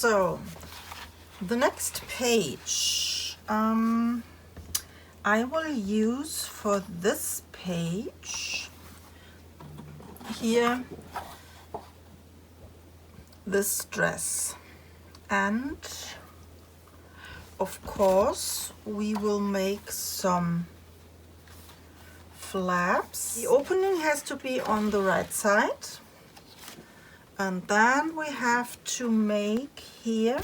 So the next page I will use for this page here this dress, and of course we will make some flaps. The opening has to be on the right side, and then we have to make here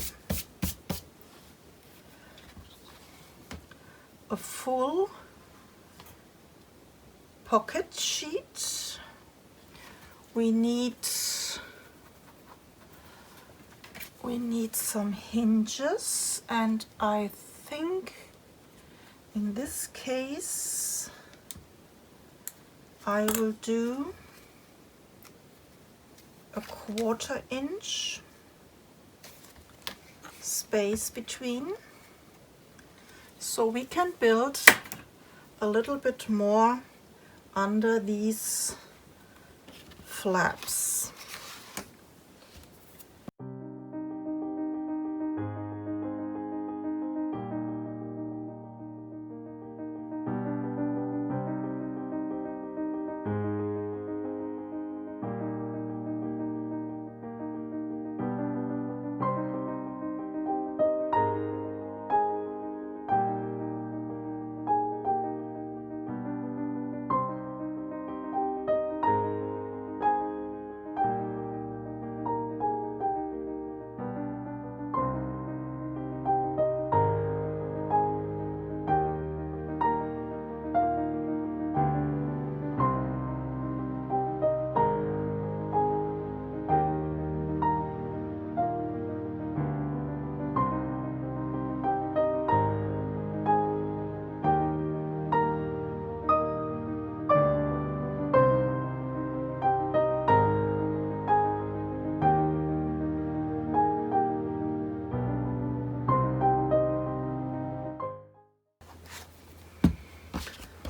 a full pocket sheet. We need some hinges, and I think in this case I will do a 1/4 inch space between, so we can build a little bit more under these flaps.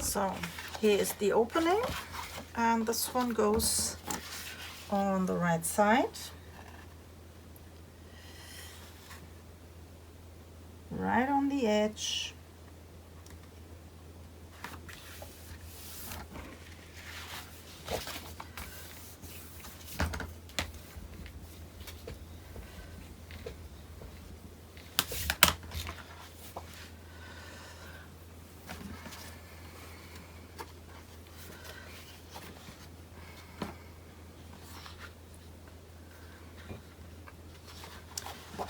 So here is the opening, and this one goes on the right side, right on the edge.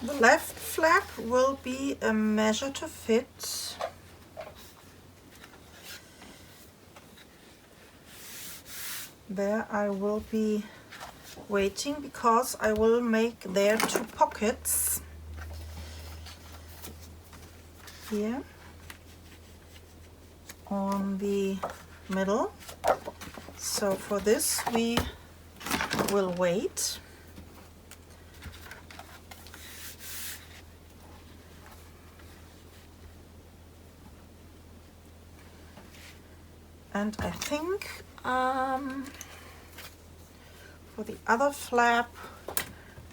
The left flap will be a measure to fit. There I will be waiting because I will make there 2 pockets here on the middle. So for this we will wait. And I think for the other flap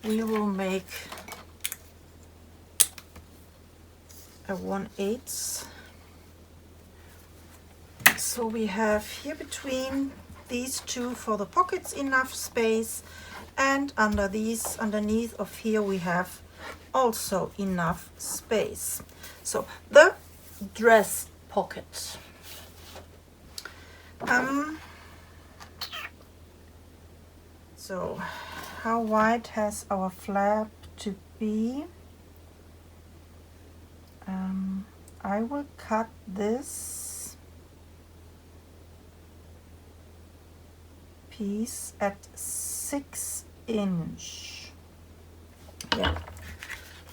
we will make a 1/8. So we have here between these two for the pockets enough space, and underneath of here we have also enough space. So the dress pocket. So how wide has our flap to be? I will cut this piece at 6 inch. Yeah,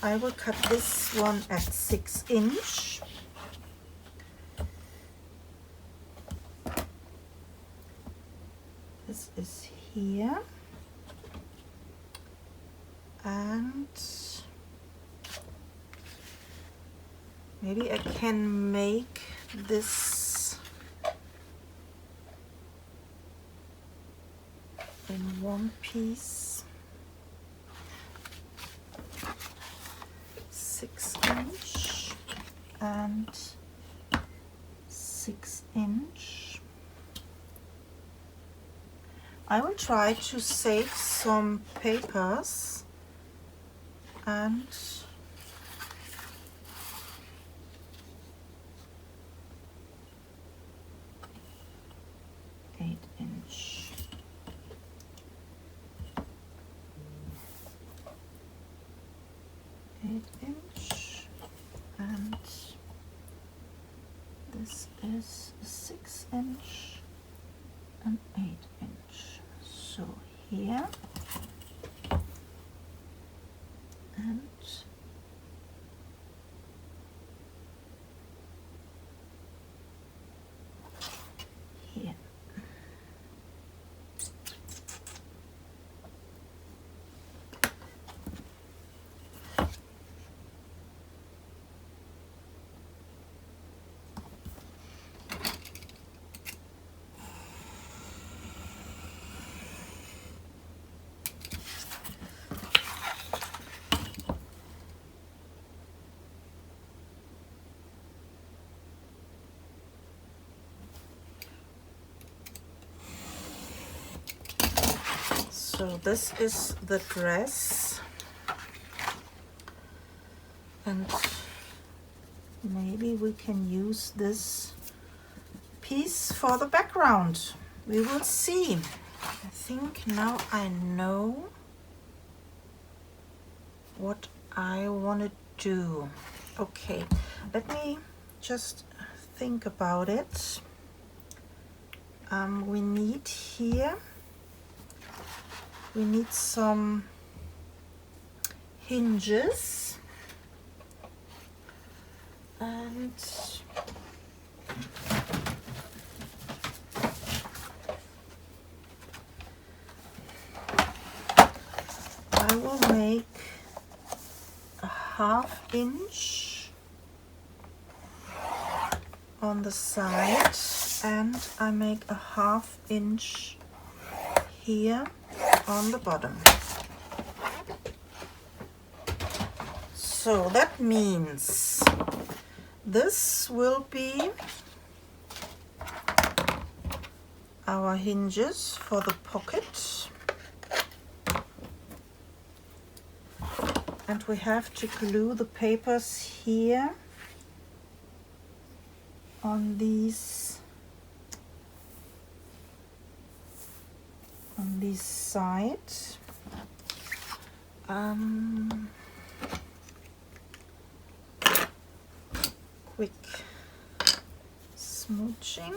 I will cut this one at 6 inch. This is here, and maybe I can make this in one piece. and 6 inch. I will try to save some papers and eight inch. And this is 6 inch and 8 inch. So here and here. So this is the dress, and maybe we can use this piece for the background. We will see. I think now I know what I want to do. Okay, let me just think about it. We need here, we need some hinges, and I will make a 1/2 inch on the side, and I make a 1/2 inch here on the bottom. So that means this will be our hinges for the pocket, and we have to glue the papers here on these sides. Quick smooching.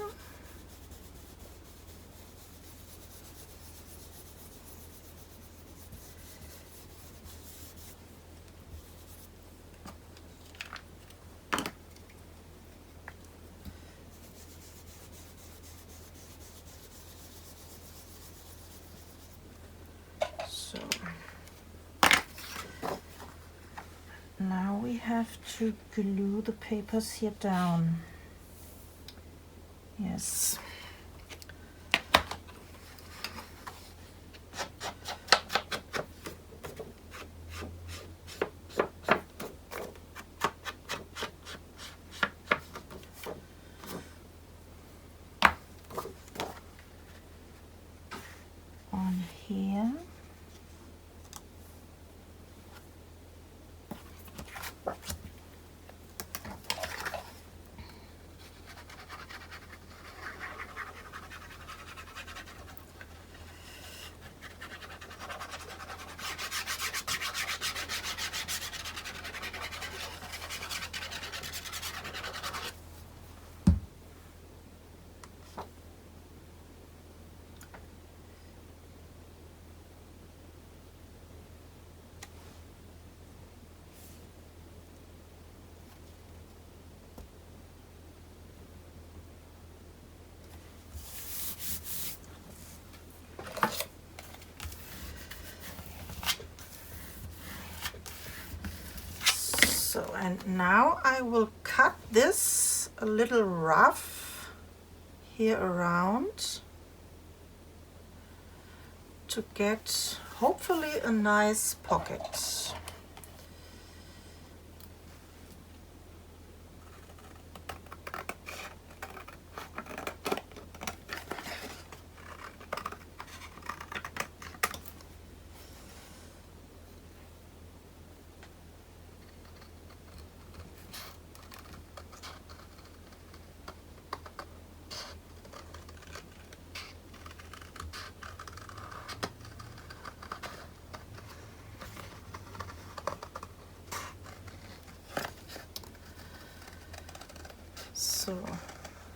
So now we have to glue the papers here down. Yes. On here. So, and now I will cut this a little rough here around to get hopefully a nice pocket.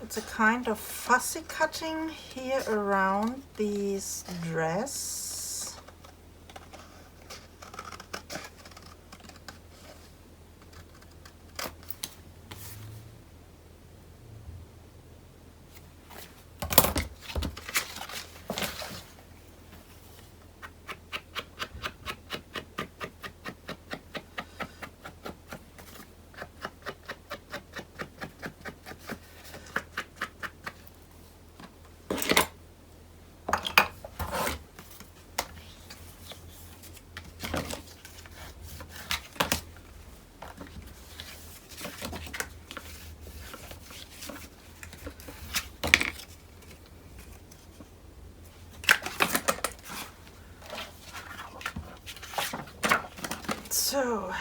it's a kind of fussy cutting here around this dress. So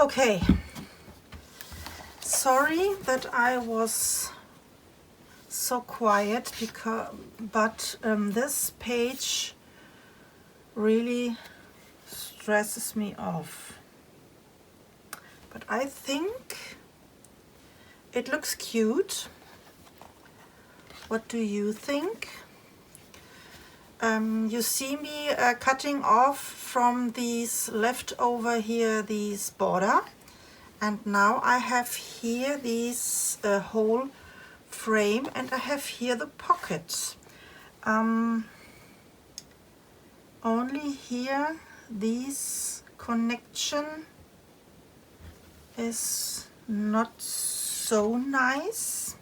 Okay, sorry that I was so quiet, but this page really stresses me off. But I think it looks cute. What do you think? You see me cutting off from these leftover here, these border, and now I have here this whole frame, and I have here the pocket. Only here this connection is not so nice.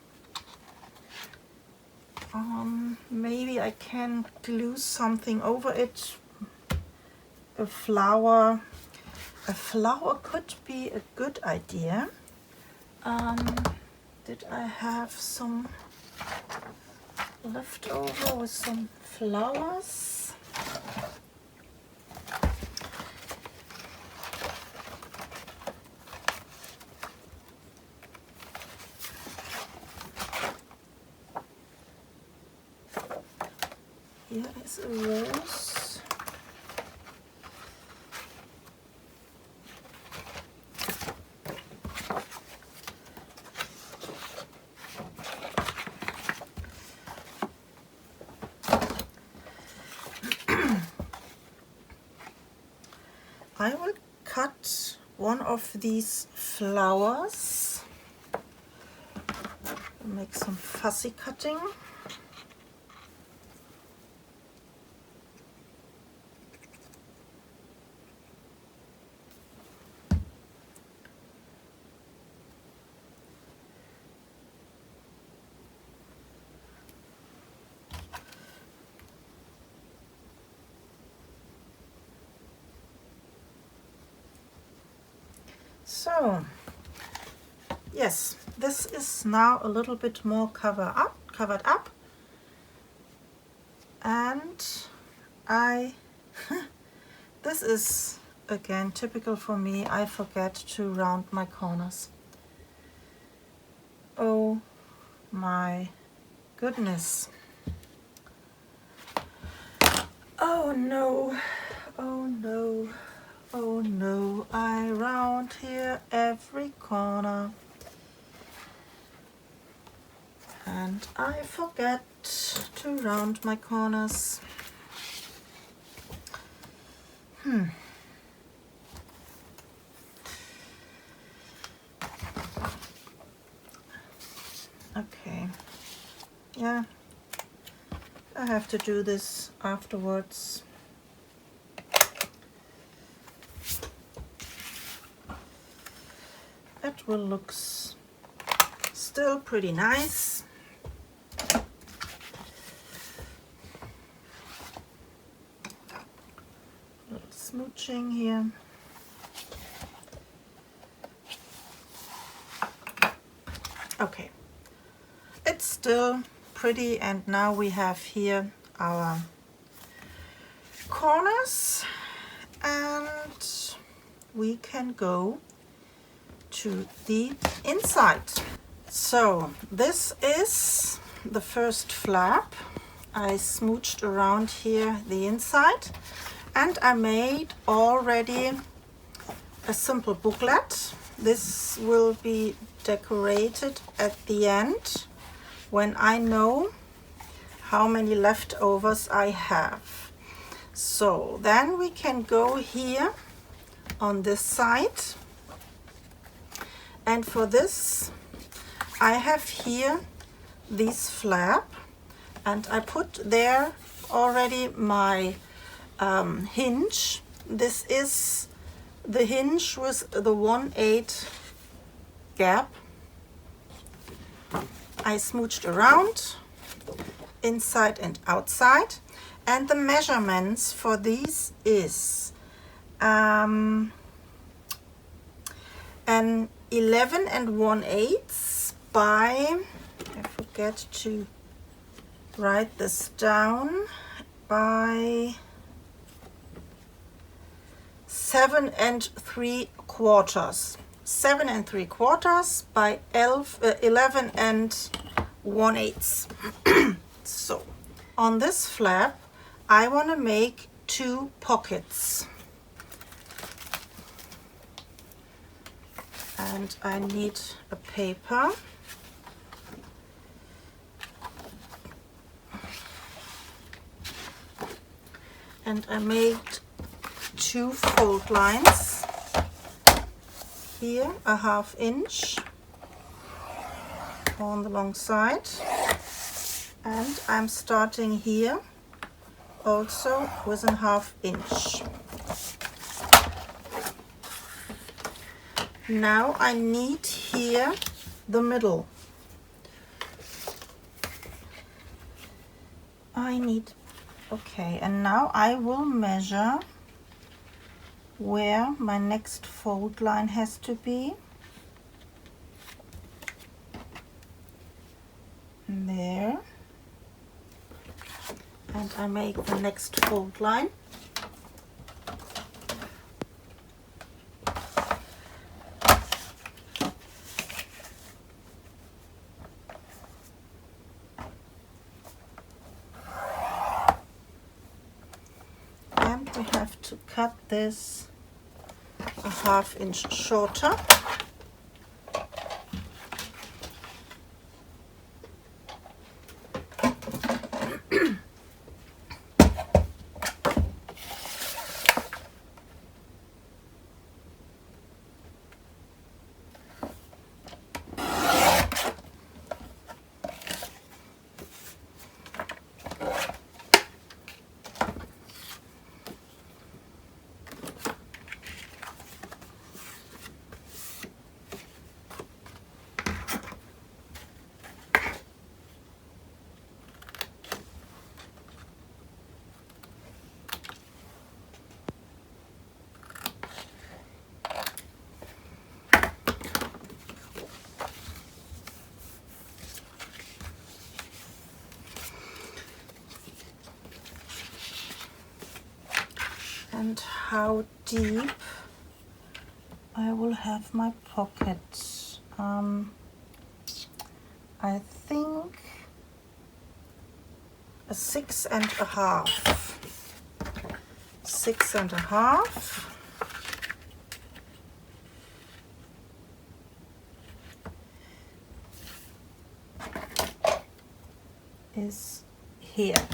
Maybe I can glue something over it. A flower could be a good idea. Did I have some leftover with some flowers? Here is a rose. I will cut one of these flowers, make some fussy cutting. So, yes, this is now a little bit more covered up, and this is again typical for me. I forget to round my corners. Oh my goodness. Oh no, oh no. Oh no, I round here every corner and I forget to round my corners. Okay, yeah, I have to do this afterwards. It will look still pretty nice. A little smooching here. Okay, it's still pretty, and now we have here our corners, and we can go to the inside. So this is the first flap. I smooched around here the inside, and I made already a simple booklet. This will be decorated at the end when I know how many leftovers I have. So then we can go here on this side. And for this, I have here this flap, and I put there already my hinge. This is the hinge with the 1/8 gap. I smooched around inside and outside, and the measurements for these is an 11 1/8 by, I forget to write this down, by 7 3/4 quarters, 7 3/4 by 11 1/8. So on this flap I want to make 2 pockets, and I need a paper. And I made 2 fold lines here, a 1/2 inch on the long side, and I'm starting here also with a 1/2 inch. Now I need here the middle. Okay, and now I will measure where my next fold line has to be. There. And I make the next fold line. We have to cut this a 1/2 inch shorter. And how deep I will have my pocket. I think a 6 1/2. 6 1/2. Is here.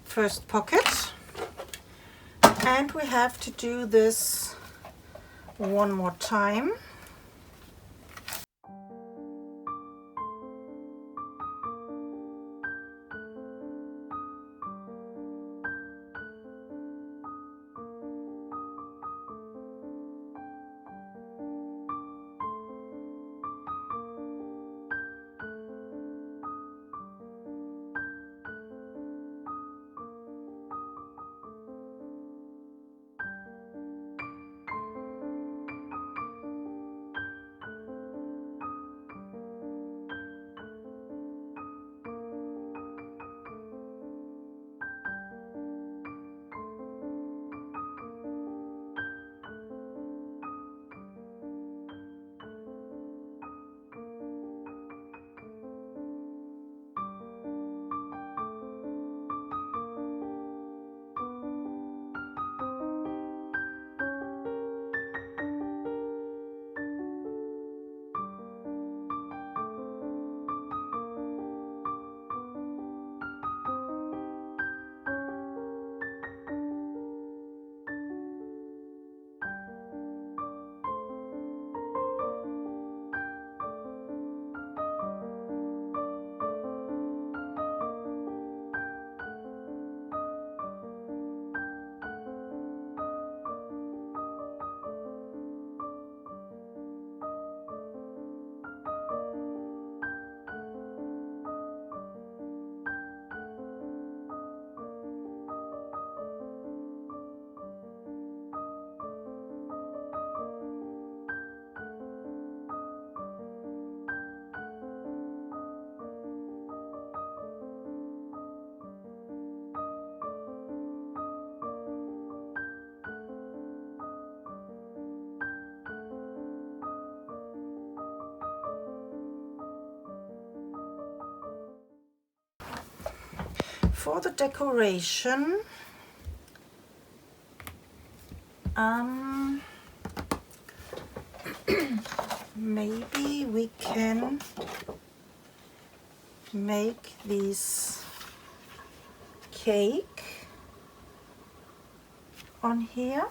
First pocket, and we have to do this one more time. for the decoration, maybe we can make this cake on here.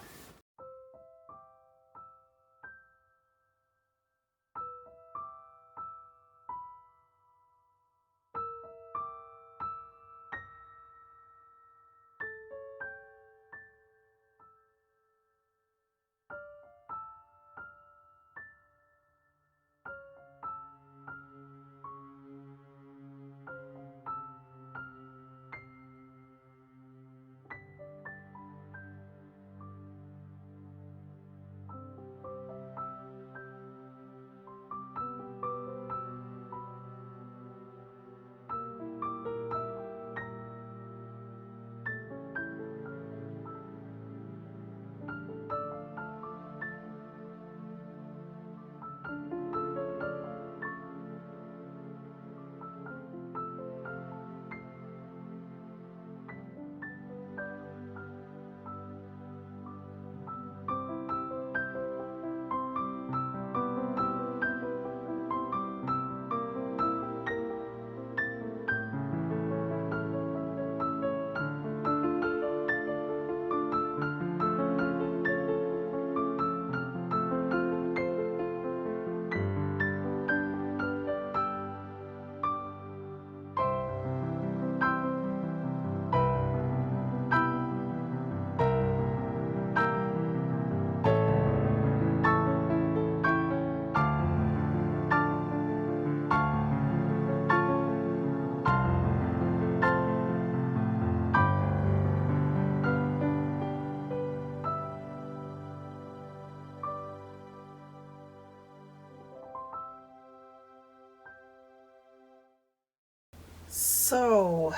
So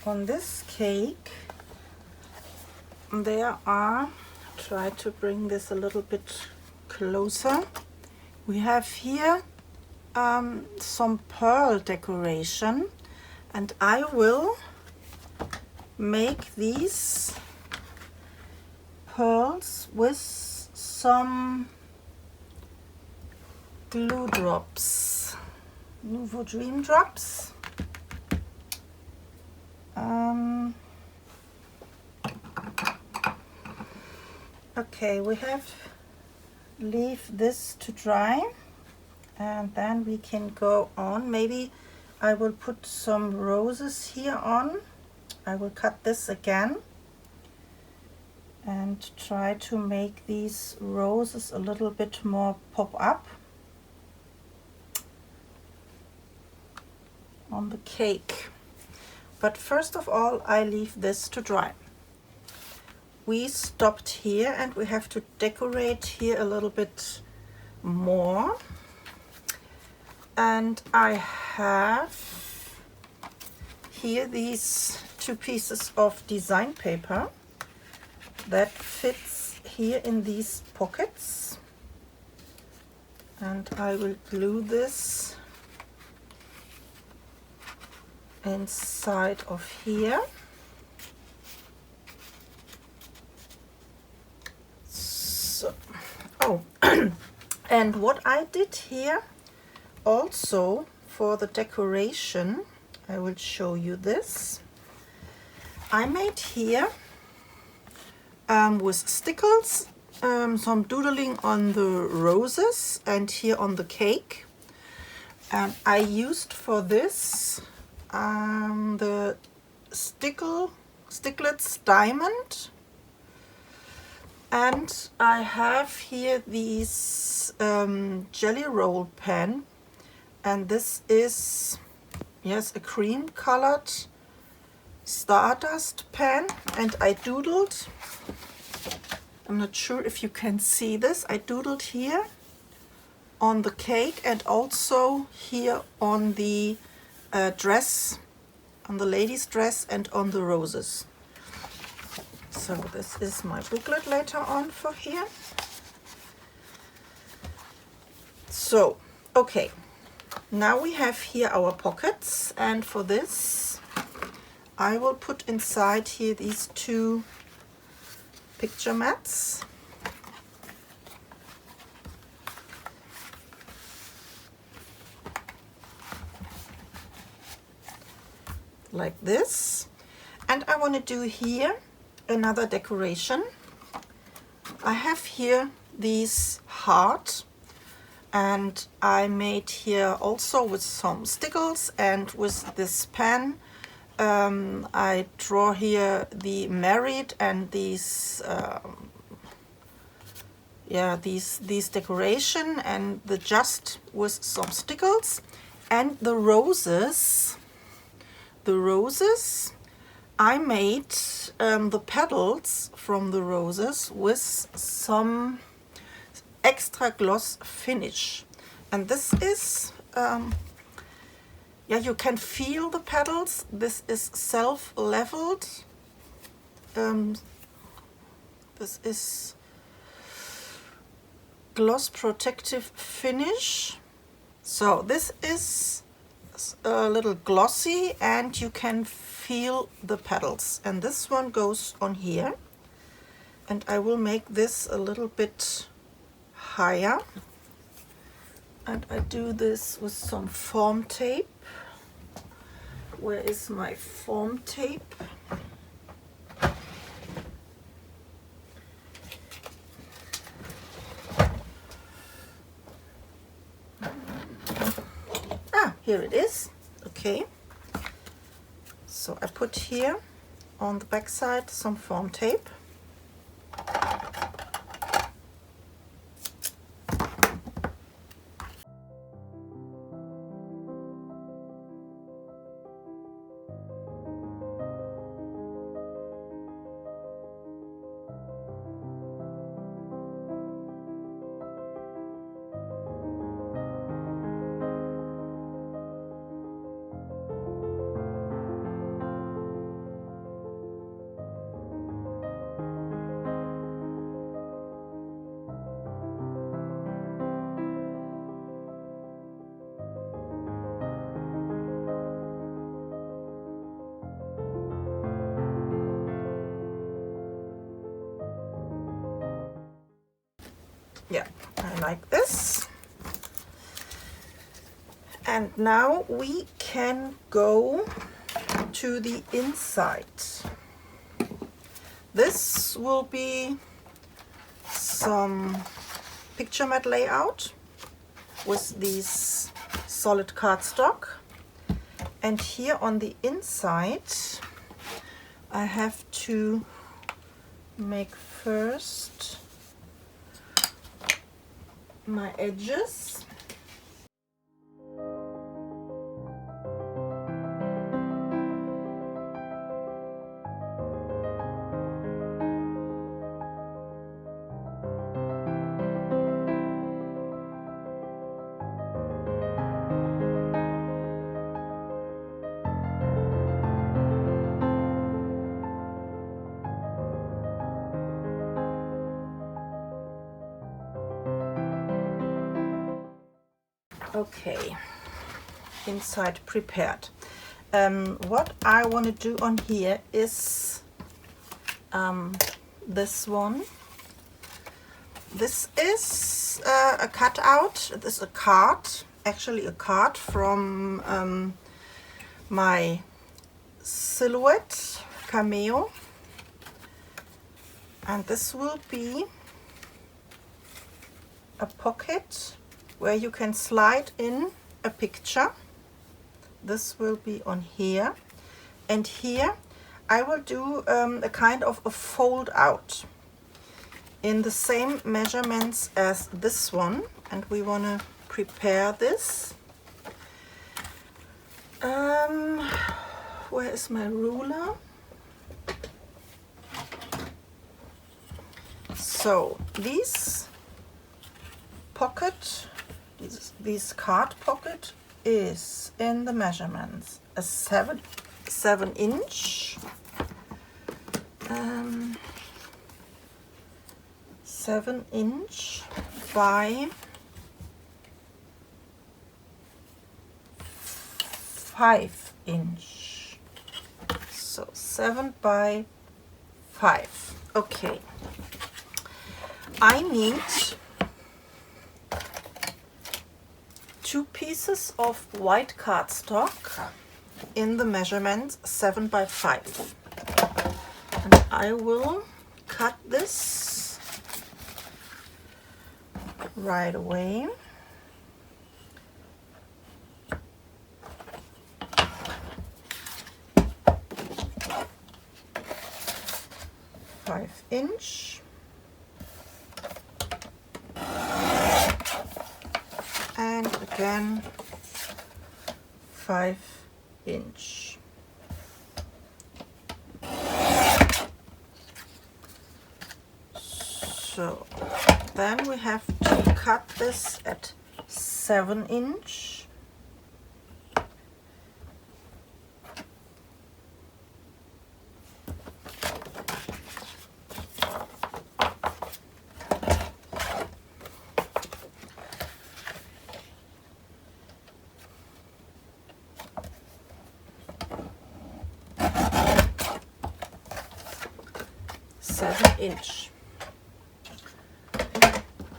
on this cake there are, try to bring this a little bit closer, we have here some pearl decoration, and I will make these pearls with some glue drops, Nouveau Dream drops. Okay, we have leave this to dry, and then we can go on. Maybe I will put some roses here on. I will cut this again and try to make these roses a little bit more pop up on the cake. But first of all, I leave this to dry. We stopped here and we have to decorate here a little bit more. And I have here these 2 pieces of design paper that fits here in these pockets. And I will glue this inside of here. So, oh, and what I did here also for the decoration, I will show you this. I made here with stickles some doodling on the roses and here on the cake. And I used for this the Sticklets diamond, and I have here these jelly roll pen, and this is, yes, a cream colored stardust pen, and I doodled, I'm not sure if you can see this, I doodled here on the cake and also here on the dress, on the lady's dress and on the roses. So this is my booklet later on for here. So, okay, Now we have here our pockets, and for this I will put inside here these two picture mats. Like this. And I want to do here another decoration. I have here these heart, and I made here also with some stickles, and with this pen I draw here the married and these these decoration, and the just with some stickles, and the roses I made the petals from the roses with some extra gloss finish. And this is you can feel the petals. This is self-leveled. This is gloss protective finish. So this is a little glossy, and you can feel the petals, and this one goes on here, and I will make this a little bit higher, and I do this with some foam tape. Where is my foam tape? Here it is. Okay, so I put here on the back side some foam tape. Yeah, I like this. And now we can go to the inside. This will be some picture mat layout with these solid cardstock. And here on the inside I have to make first my edges. Okay, inside prepared. What I want to do on here is this one. This is a cutout. This is a card, actually a card from my silhouette cameo, and this will be a pocket where you can slide in a picture. This will be on here, and here I will do a kind of a fold out in the same measurements as this one, and we want to prepare this. Where is my ruler? So these pocket, this card pocket is in the measurements a 7 inch, 7 inch by 5 inch. So 7 by 5. Okay. I need 2 pieces of white cardstock in the measurement 7 by 5. And I will cut this right away. Five inch. And again 5 inch. So then we have to cut this at 7 inch. Inch.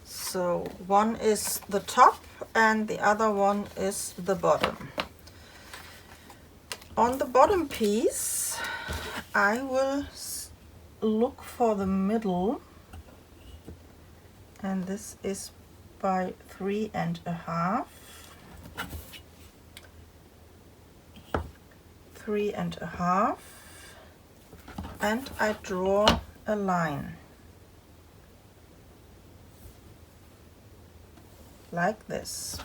So one is the top and the other one is the bottom. On the bottom piece I will look for the middle, and this is by 3.5, 3.5, and I draw a line like this.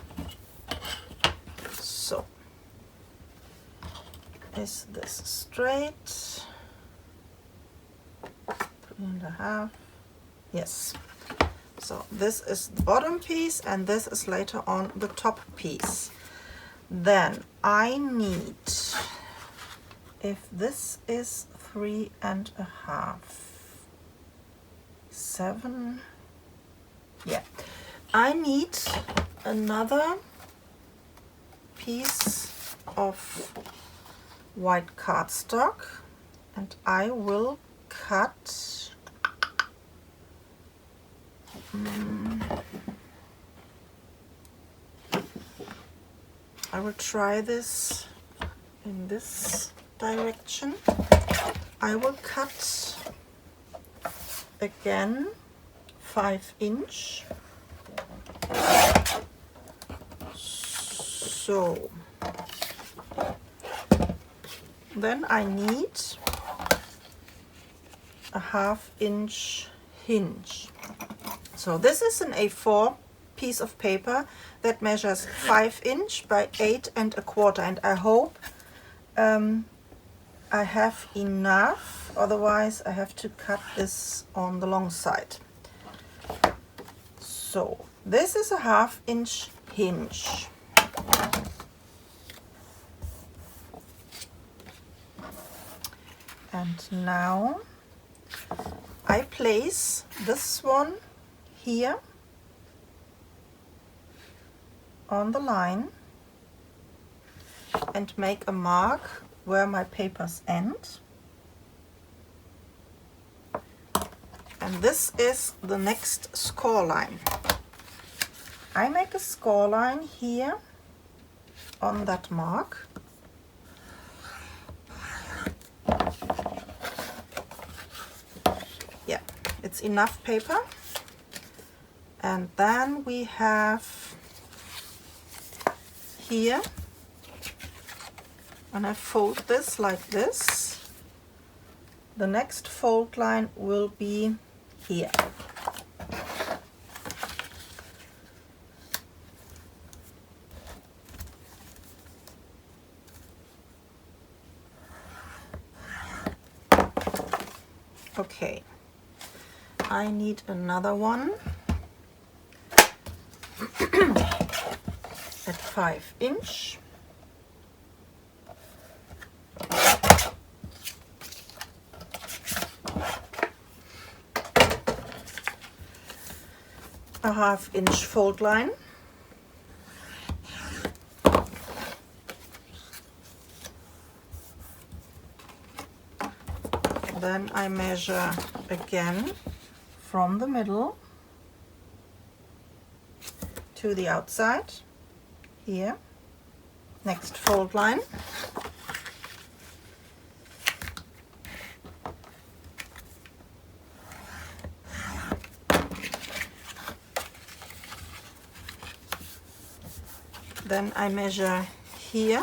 So is this straight? 3.5. Yes. So this is the bottom piece and this is later on the top piece. Then I need, if this is 3.5, 7, yeah, I need another piece of white cardstock and I will cut I will try this in this direction. I will cut again 5 inch. So then I need a 1/2 inch hinge. So this is an A4 piece of paper that measures 5 inch by 8.25, and I hope I have enough, otherwise I have to cut this on the long side. So this is a 1/2 inch hinge. And now I place this one here on the line and make a mark where my papers end. And this is the next score line. I make a score line here on that mark. Yeah, it's enough paper. And then we have here, and I fold this like this. The next fold line will be here. Okay, I need another one at 5 inch. A 1/2 inch fold line. Then I measure again from the middle to the outside, here, next fold line. Then I measure here,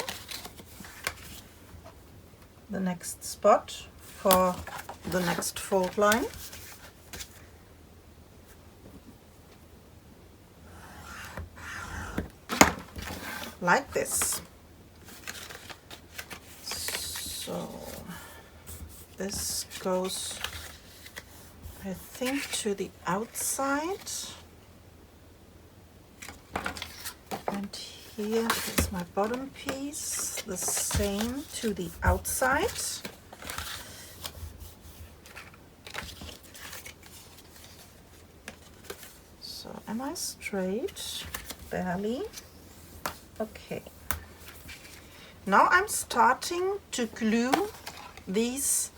the next spot for the next fold line. Like this. So this goes, I think, to the outside. And here is my bottom piece, the same to the outside. So am I straight? Barely. Okay. Now I'm starting to glue these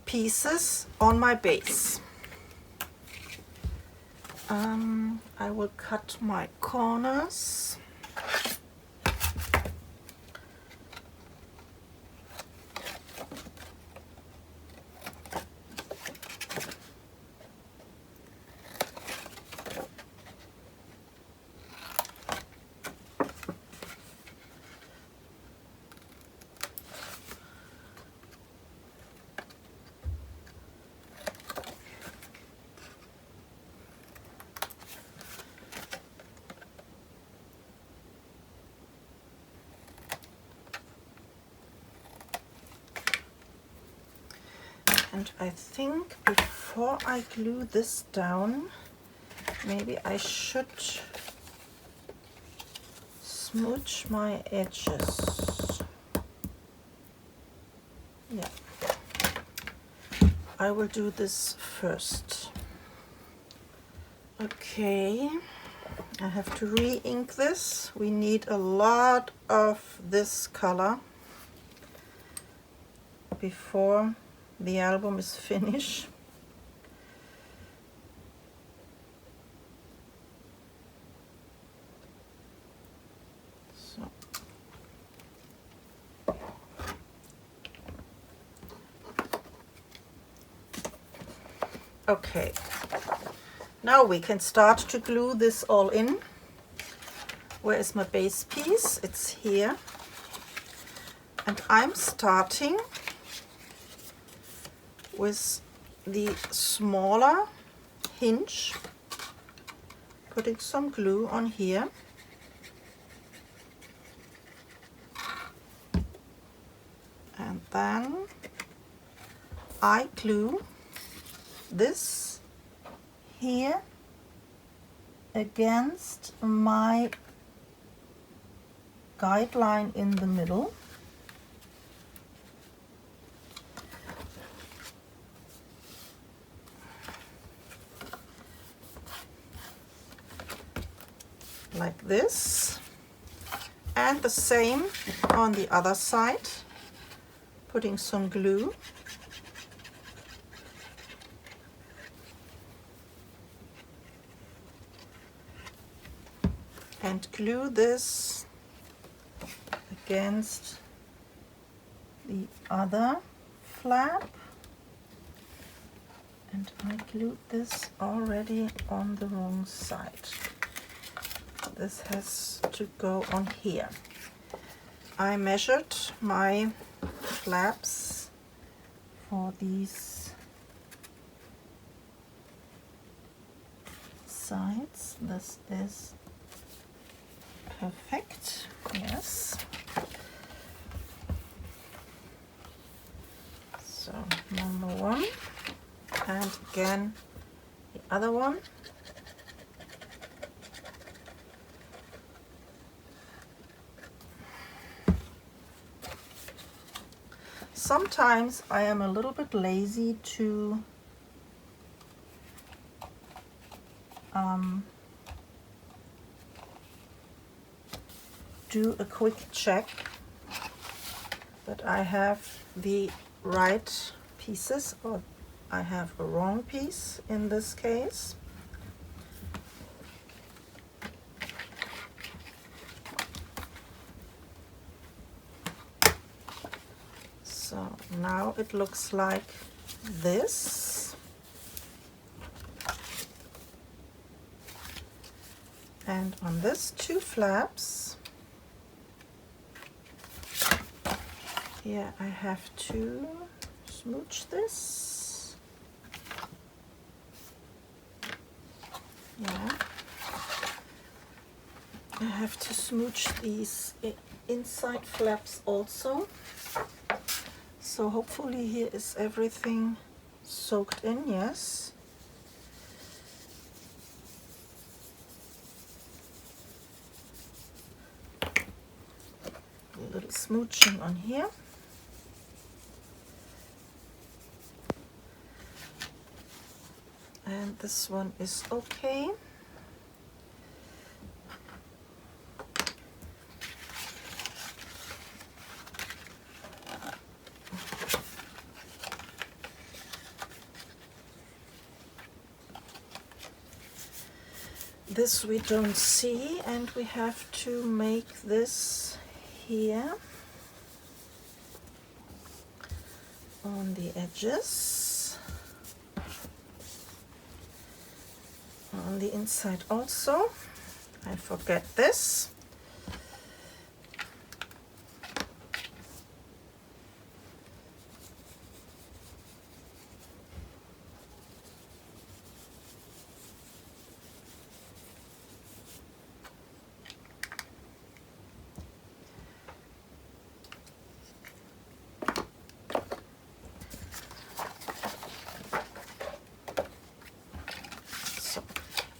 pieces on my base. I will cut my corners. And I think before I glue this down, maybe I should smooch my edges. Yeah, I will do this first. Okay, I have to re-ink this. We need a lot of this color before the album is finished. So okay, now we can start to glue this all in. Where is my base piece? It's here. And I'm starting with the smaller hinge, putting some glue on here. And then I glue this here against my guideline in the middle. Like this, and the same on the other side, putting some glue. And glue this against the other flap. And I glued this already on the wrong side. This has to go on here. I measured my flaps for these sides. This is perfect. Yes. So number one, and again the other one. Sometimes I am a little bit lazy to do a quick check that I have the right pieces, or I have a wrong piece in this case. So now it looks like this. And on this two flaps, here I have to smooch this. Yeah. I have to smooch these inside flaps also. So hopefully here is everything soaked in, yes. A little smooching on here. And this one is okay. This we don't see, and we have to make this here on the edges, on the inside also. I forget this.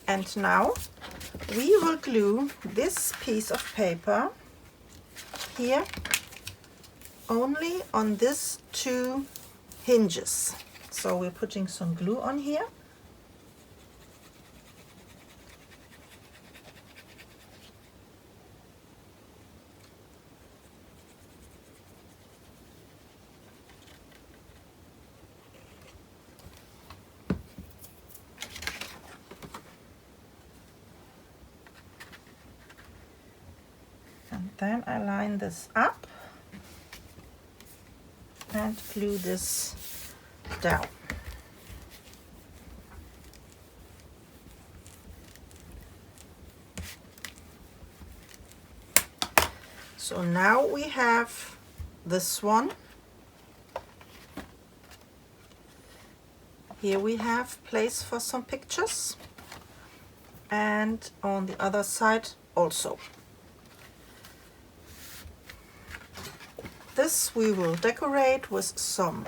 And now we will glue this piece of paper here only on these two hinges. So we're putting some glue on here. Then I line this up and glue this down. So now we have this one. Here we have place for some pictures, and on the other side also. This we will decorate with some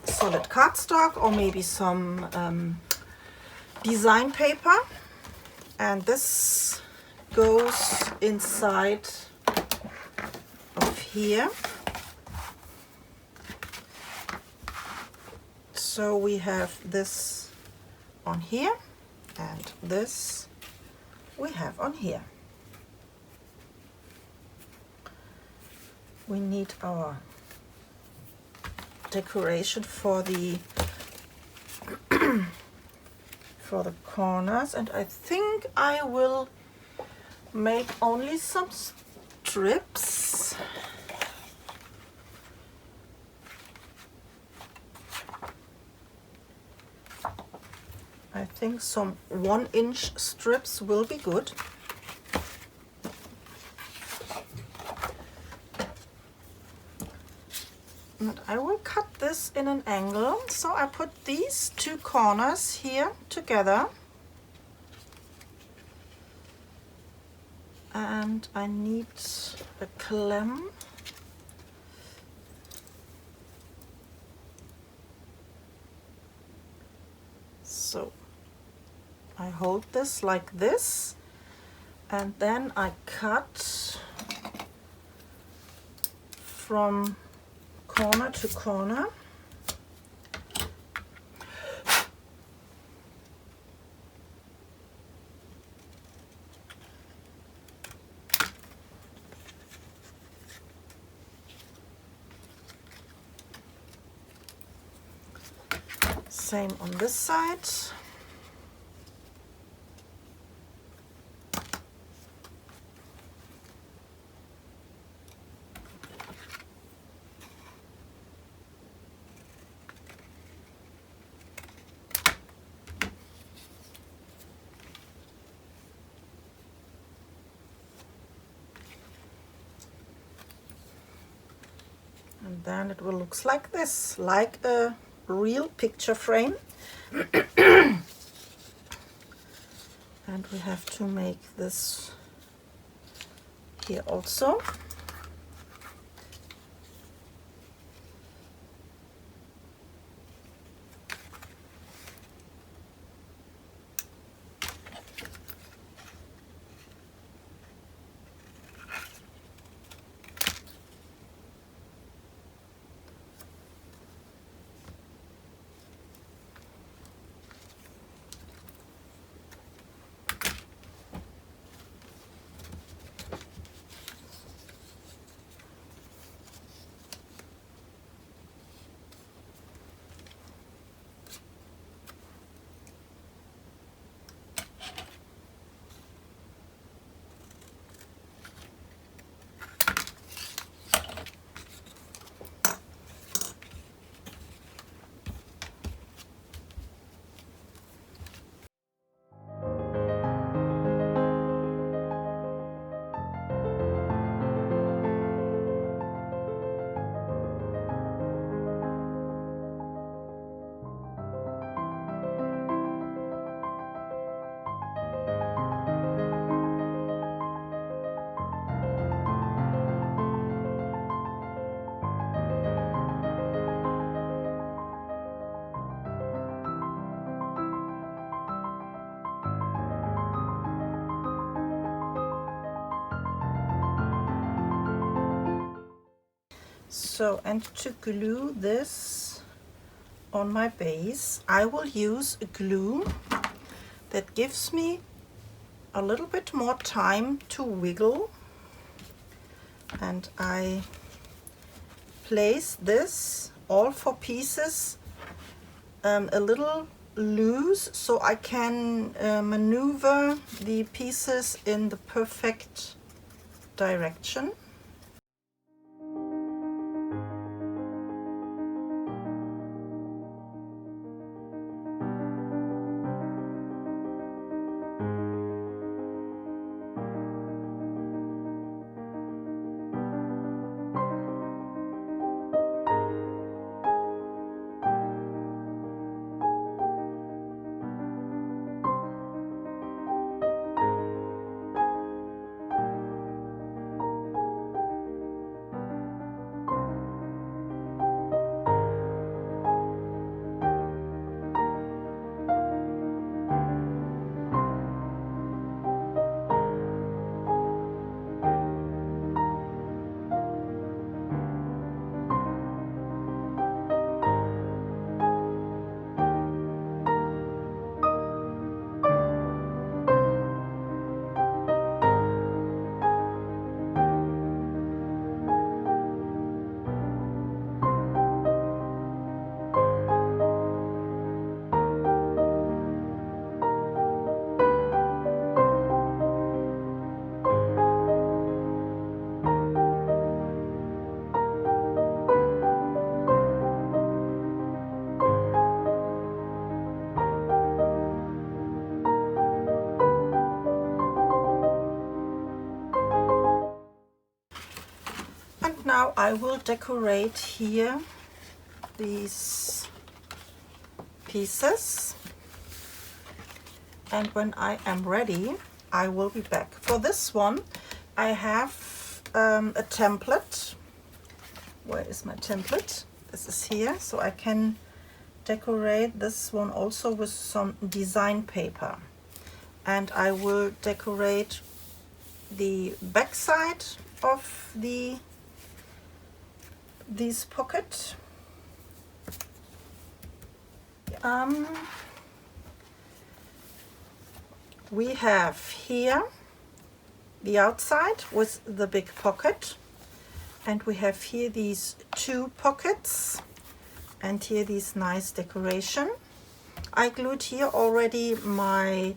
solid cardstock or maybe some design paper, and this goes inside of here. So we have this on here and this we have on here. We need our decoration for the for the corners, and I think I will make only some strips. I think some 1-inch strips will be good. And I will cut this in an angle, so I put these two corners here together, and I need a clamp. So I hold this like this, and then I cut from corner to corner. Same on this side. And then it will look like this, like a real picture frame. And we have to make this here also. So, and to glue this on my base, I will use a glue that gives me a little bit more time to wiggle. And I place this, all 4 pieces, a little loose so I can maneuver the pieces in the perfect direction. Now I will decorate here these pieces, and when I am ready I will be back. For this one I have a template. Where is my template? This is here, so I can decorate this one also with some design paper, and I will decorate the back side of this pocket. We have here the outside with the big pocket, and we have here these 2 pockets, and here this nice decoration. I glued here already my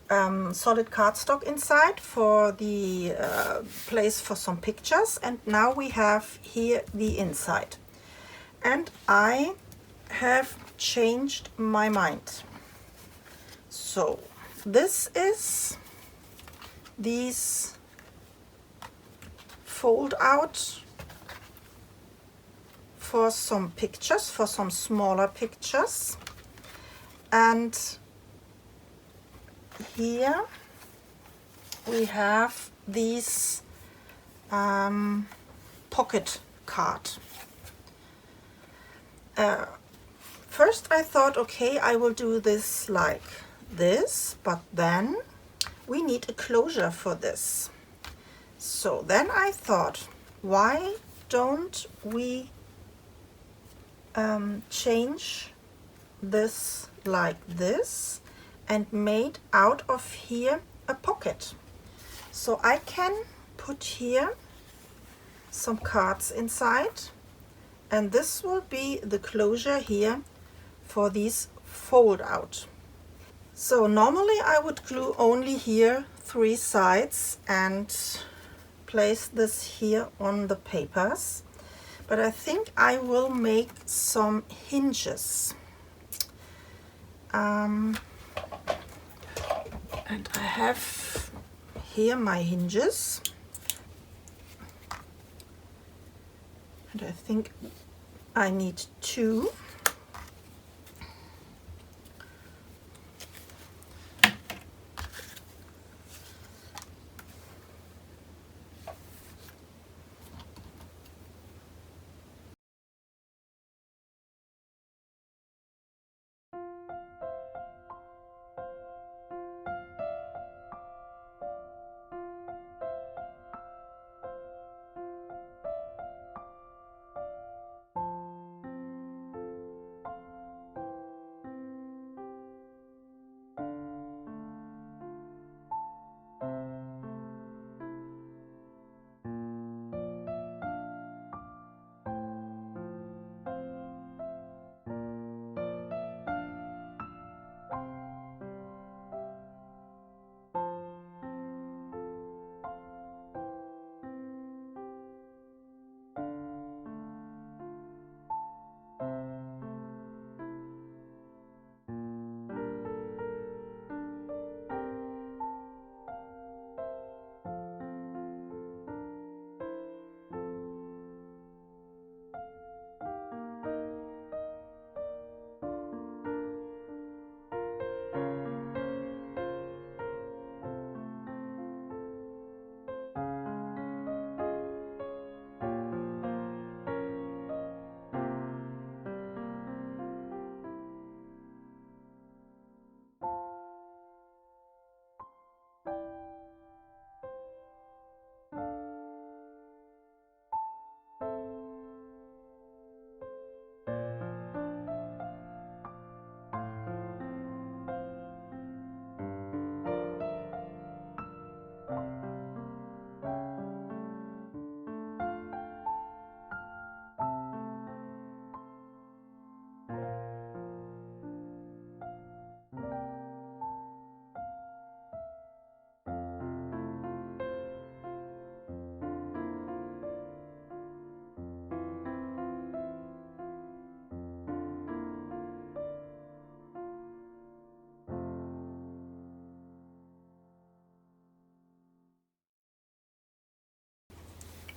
solid cardstock inside for the place for some pictures, and now we have here the inside. And I have changed my mind. So this is these fold out for some pictures, for some smaller pictures. And here we have these pocket card. First I thought, okay, I will do this like this, but then we need a closure for this. So then I thought, why don't we change this like this and made out of here a pocket. So I can put here some cards inside, and this will be the closure here for these fold out. So normally I would glue only here 3 sides and place this here on the papers, but I think I will make some hinges. And I have here my hinges, and I think I need 2.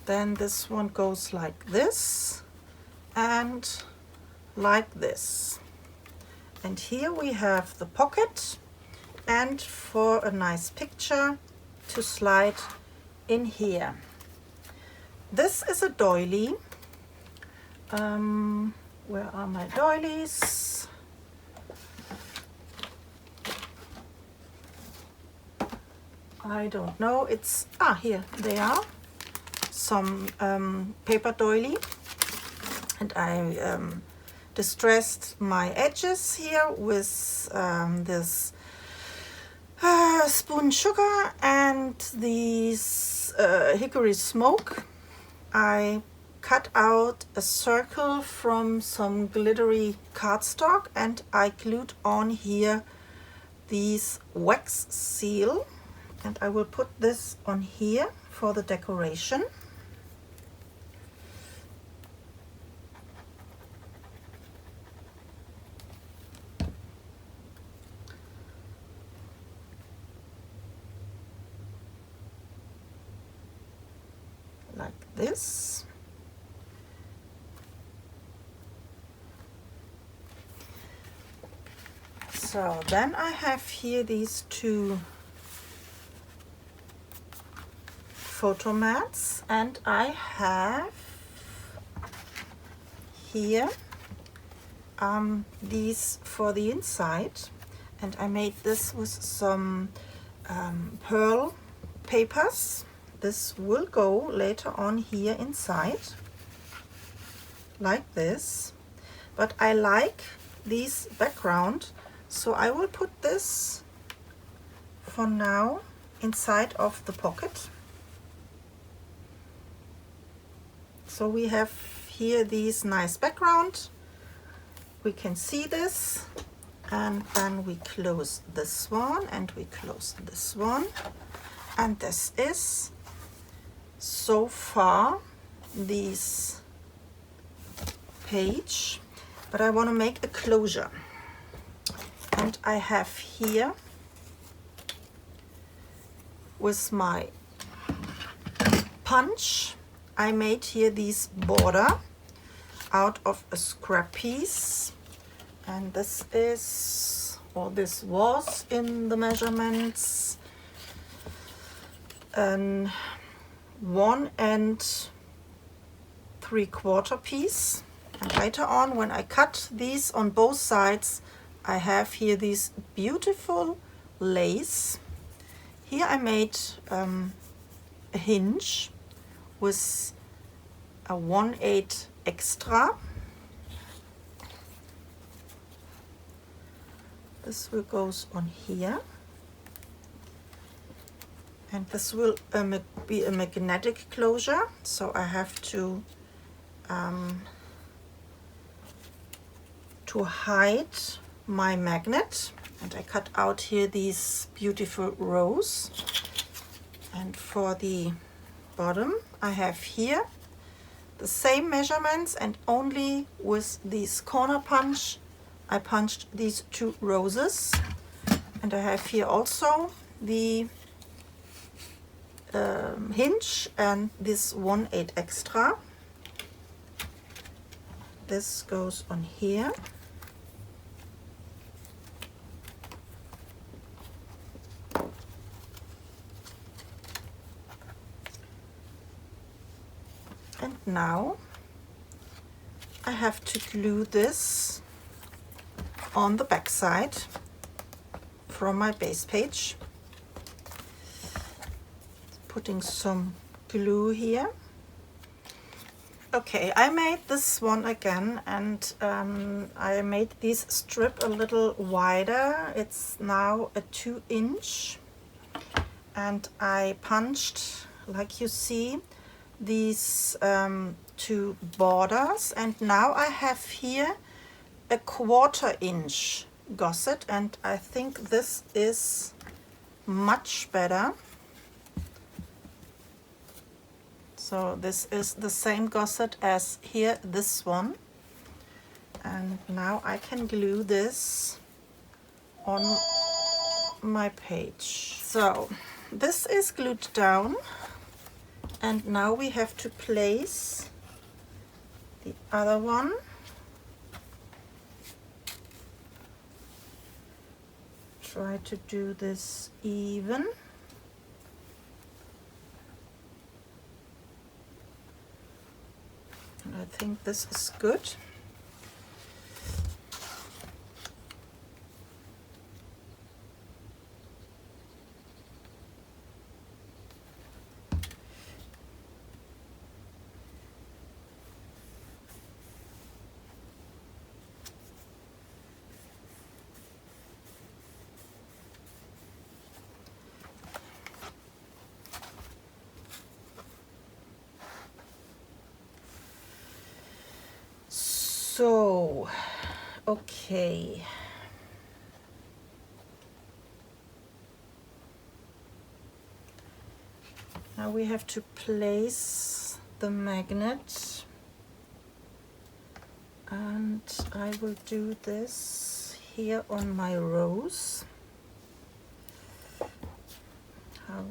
Then this one goes like this and like this. And here we have the pocket, and for a nice picture to slide in here. This is a doily. Where are my doilies? I don't know. It's here they are. Some paper doily, and I distressed my edges here with this Spun Sugar and these Hickory Smoke. I cut out a circle from some glittery cardstock and I glued on here these wax seal, and I will put this on here for the decoration. Like this. So then I have here these two photo mats, and I have here these for the inside, and I made this with some pearl papers. This will go later on here inside like this, but I like this background, so I will put this for now inside of the pocket. So we have here this nice background, we can see this, and then we close this one and we close this one, and this is so far this page, but I want to make a closure, and I have here with my punch I made here this border out of a scrap piece, and this is, or this was in the measurements, 1 3/4 piece. And later on, when I cut these on both sides, I have here this beautiful lace. Here I made a hinge with a 1/8 extra. This will goes on here, and this will be a magnetic closure, so I have to hide my magnet, and I cut out here these beautiful rows. And for the bottom I have here the same measurements, and only with this corner punch I punched these 2 roses, and I have here also the hinge and this 1/8 extra. This goes on here. And now I have to glue this on the back side from my base page. Putting some glue here. Okay, I made this one again, and I made this strip a little wider. It's now a 2-inch, and I punched, like you see, these 2 borders, and now I have here a 1/4 inch gusset, and I think this is much better. So this is the same gusset as here, this one, and now I can glue this on my page. So this is glued down, and now we have to place the other one. Try to do this even. And I think this is good. So, okay. Now we have to place the magnet, and I will do this here on my rose. How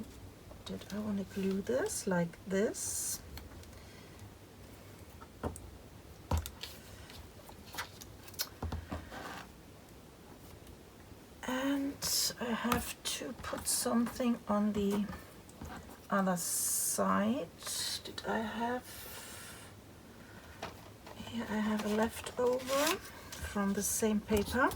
did I want to glue this? Like this. And I have to put something on the other side. Did I have, here I have a leftover from the same paper.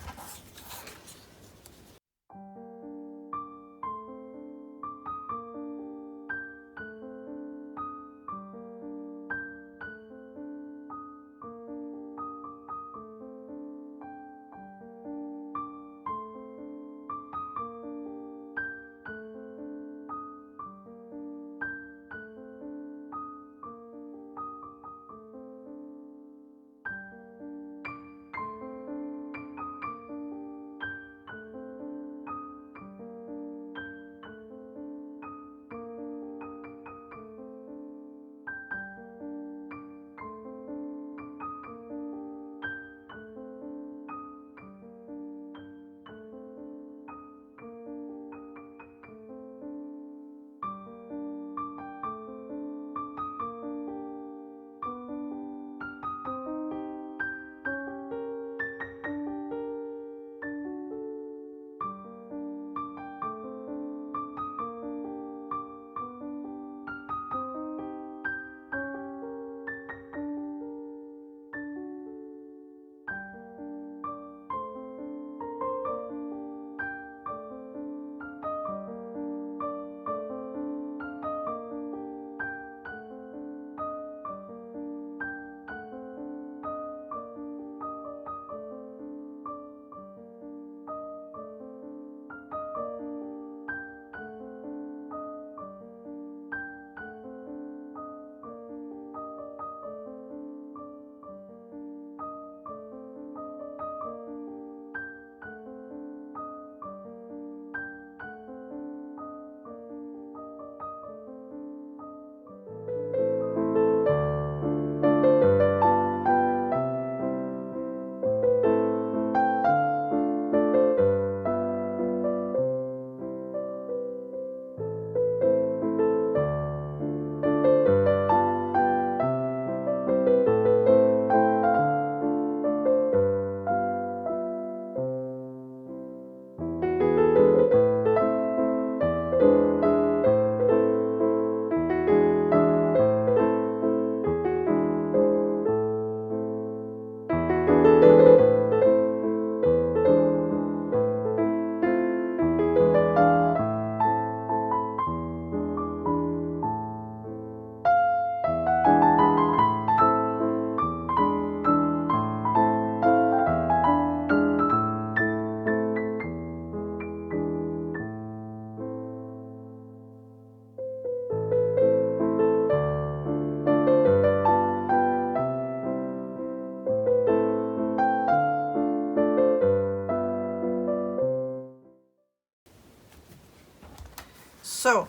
So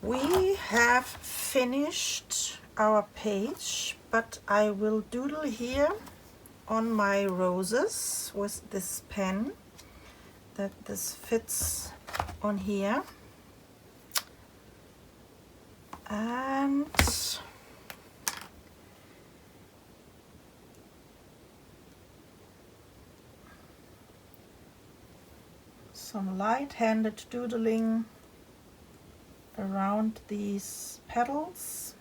we have finished our page, but I will doodle here on my roses with this pen, that this fits on here. And some light-handed doodling around these petals.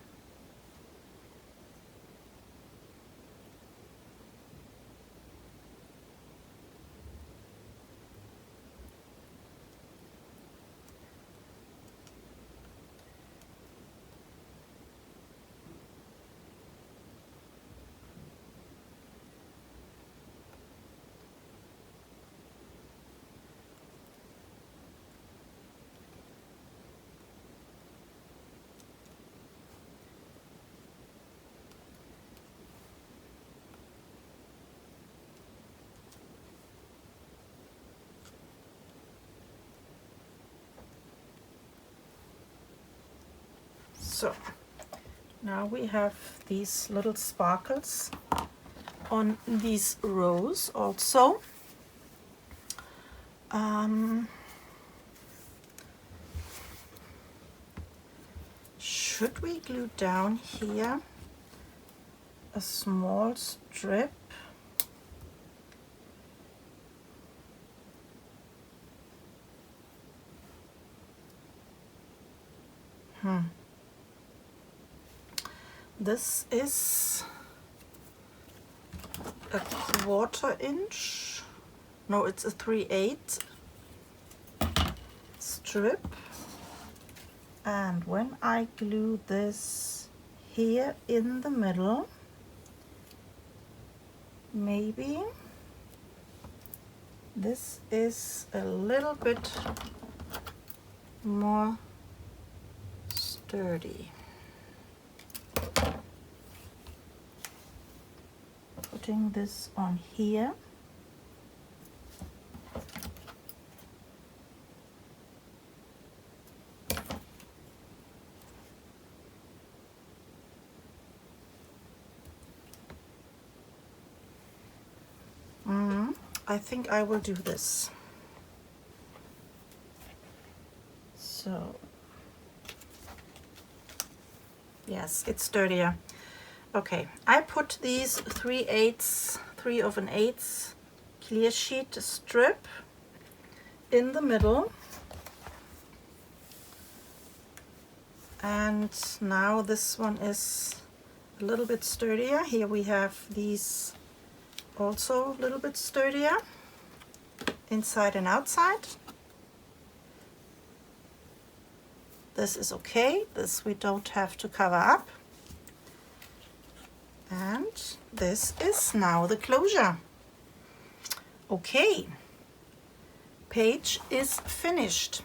So now we have these little sparkles on these rows also. Should we glue down here a small strip? This is a 1/4 inch. No, it's a 3/8 strip. And when I glue this here in the middle, maybe this is a little bit more sturdy. Putting this on here. I think I will do this. So, yes, it's sturdier. Okay, I put these 3 of an 8 clear sheet strip in the middle. And now this one is a little bit sturdier. Here we have these also a little bit sturdier, inside and outside. This is okay. This we don't have to cover up. And this is now the closure. Okay, page is finished.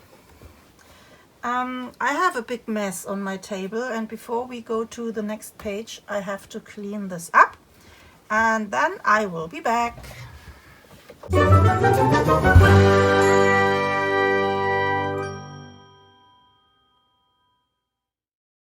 I have a big mess on my table, and before we go to the next page, I have to clean this up, and then I will be back.